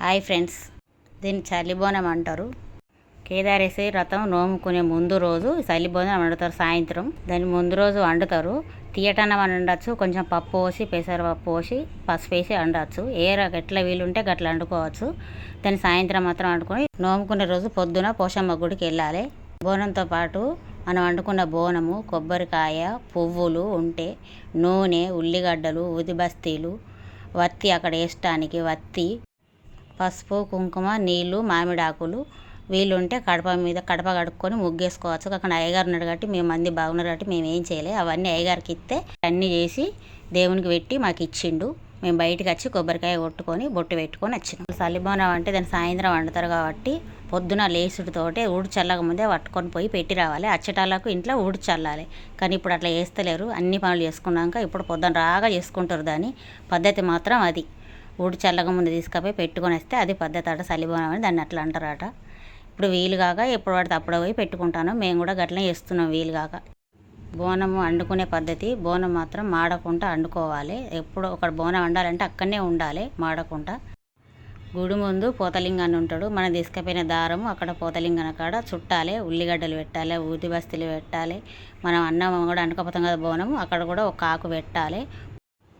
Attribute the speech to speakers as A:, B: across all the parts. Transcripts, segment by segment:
A: Hi friends, దీన్ని చలిబోనం అంటారు. కేదారేశ్వరి వ్రతం నోముకునే ముందు రోజు చలిబోనం వండుతారు. సాయంత్రం దాని ముందు రోజు వండుతారు. తీయటన్నం వండొచ్చు, కొంచెం పప్పు పోసి పెసరపప్పు పోసి పసుపు వేసి వండవచ్చు. ఎట్లా వీలుంటే గట్లా వండుకోవచ్చు. దాన్ని సాయంత్రం మాత్రం వండుకొని నోముకునే రోజు పొద్దున పోషమ్మ గుడికి వెళ్ళాలి. బోనంతో పాటు మనం వండుకున్న బోనము, కొబ్బరికాయ, పువ్వులు ఉంటే, నూనె, ఉల్లిగడ్డలు, ఉదిబస్తీలు, వత్తి అక్కడ వేయటానికి వత్తి, పసుపు, కుంకుమ, నీళ్లు, మామిడాకులు, వీలుంటే కడప కడుక్కొని ముగ్గేసుకోవచ్చు. అక్కడ అయ్యగారు ఉన్నాడు కాబట్టి మేము మంది బాగున్నారు కాబట్టి మేము ఏం చేయలే. అవన్నీ అయ్యగారికి ఇస్తే అన్నీ చేసి దేవునికి పెట్టి మాకు ఇచ్చిండు. మేము బయటకు వచ్చి కొబ్బరికాయ కొట్టుకొని బొట్టు పెట్టుకొని వచ్చినాం. చలిబోనం అంటే దాన్ని సాయంత్రం వండుతారు కాబట్టి పొద్దున లేసుడితోటే ఊడి చల్లక ముందే పట్టుకొని పోయి పెట్టి రావాలి. అచ్చటాలకు ఇంట్లో ఊడి చల్లాలి. కానీ ఇప్పుడు అట్లా చేస్తలేరు. అన్ని పనులు చేసుకున్నాక ఇప్పుడు పొద్దున రాగా చేసుకుంటారు. దాని పద్ధతి మాత్రం అది. ఊడి చల్లక ముందు తీసుకుపోయి పెట్టుకొని వస్తే అది పద్ధతి అట. చలిబోనం అని దాన్ని అట్లా అంటారట. ఇప్పుడు వీలుగాక ఎప్పుడు పడితే అప్పుడు పోయి పెట్టుకుంటాను. మేము కూడా గట్లనే చేస్తున్నాం వీలుగాక. బోనము వండుకునే పద్ధతి, బోనం మాత్రం మాడకుండా వండుకోవాలి. ఎప్పుడు ఒక బోనం వండాలంటే అక్కడనే ఉండాలి మాడకుండా. గుడి ముందు పోతలింగాన్ని ఉంటాడు. మనం తీసుకుపోయిన దారము అక్కడ పోతలింగాన్ని కాడ చుట్టాలి. ఉల్లిగడ్డలు పెట్టాలి, ఊది బస్తీలు పెట్టాలి. మనం అన్నం కూడా వండుకపోతాం కదా బోనము, అక్కడ కూడా ఒక ఆకు పెట్టాలి.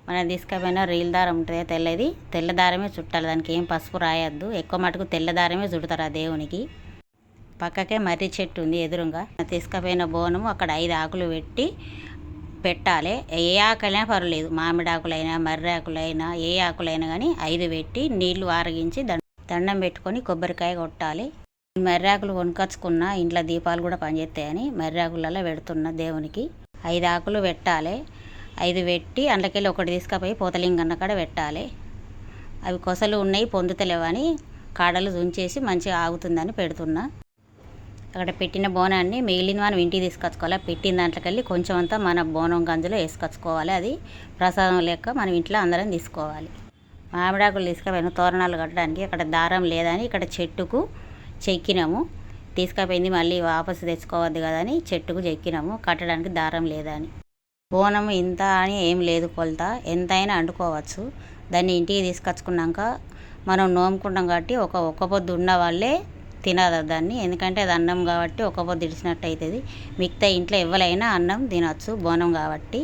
A: మనం తీసుకుపోయిన రీల్ దారం ఉంటుంది తెల్లది, తెల్ల దారమే చుట్టాలి. దానికి ఏం పసుపు రాయొద్దు. ఎక్కువ మటుకు తెల్ల దారమే చుడతారు ఆ దేవునికి. పక్కకే మర్రి చెట్టు ఉంది ఎదురుగా. తీసుకుపోయిన బోనము అక్కడ 5 ఆకులు పెట్టి పెట్టాలి. ఏ ఆకులైనా పర్వాలేదు, మామిడి ఆకులైనా, మర్రి ఆకులైనా, ఏ ఆకులైనా కానీ 5 పెట్టి నీళ్లు ఆరగించి దండం పెట్టుకొని కొబ్బరికాయ కొట్టాలి. మర్రి ఆకులు కొనుకొచ్చుకున్న ఇంట్లో దీపాలు కూడా పనిచేస్తాయని మర్రి ఆకులలో పెడుతున్న దేవునికి 5 ఆకులు పెట్టాలి. 5 పెట్టి అందులోకెళ్ళి ఒకటి తీసుకుపోయి పోతలింగన్న కాడ పెట్టాలి. అవి కొసలు ఉన్నాయి పొందుతలేవని కాడలు దుంచేసి మంచిగా ఆగుతుందని పెడుతున్నా. అక్కడ పెట్టిన బోనాన్ని మిగిలిన మనం ఇంటికి తీసుకొచ్చుకోవాలి. పెట్టిన దాంట్లోకెళ్ళి కొంచెం అంతా మన బోనం గంజులో వేసుకొచ్చుకోవాలి. అది ప్రసాదం లెక్క మనం ఇంట్లో అందరం తీసుకోవాలి. మామిడాకులు తీసుకుపోయిన తోరణాలు కట్టడానికి అక్కడ దారం లేదని ఇక్కడ చెట్టుకు చెక్కినాము. తీసుకుపోయింది మళ్ళీ వాపసు తెచ్చుకోవద్దు కదా అని చెట్టుకు చెక్కినాము. కట్టడానికి దారం లేదని. బోనం ఇంత అని ఏం లేదు కొలత, ఎంతైనా వండుకోవచ్చు. దాన్ని ఇంటికి తీసుకొచ్చుకున్నాక మనం నోముకుంటాం కాబట్టి ఒక్క పొద్దు ఉన్న వాళ్ళే తినదు దాన్ని. ఎందుకంటే అది అన్నం కాబట్టి ఒక్క పొద్దు ఇడిచినట్టు అవుతుంది. మిగతా ఇంట్లో ఎవరైనా అన్నం తినచ్చు బోనం కాబట్టి.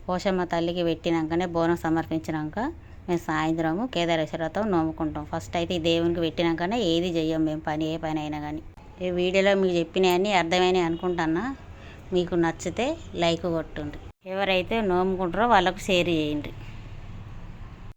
A: పోషమ్మ తల్లికి పెట్టినాకనే బోనం సమర్పించినాక మేము సాయంత్రము కేదారేశ్వరి వ్రతం నోముకుంటాం. ఫస్ట్ అయితే ఈ దేవునికి పెట్టినాకనే ఏది చెయ్యం మేము ఏ పని అయినా కానీ. ఈ వీడియోలో మీకు చెప్పినవన్నీ అర్థమైనాయి అనుకుంటున్నా. మీకు నచ్చితే లైక్ కొట్టుండ్రి. ఎవరైతే నోముకుంటారో వాళ్ళకు షేర్ చేయండి.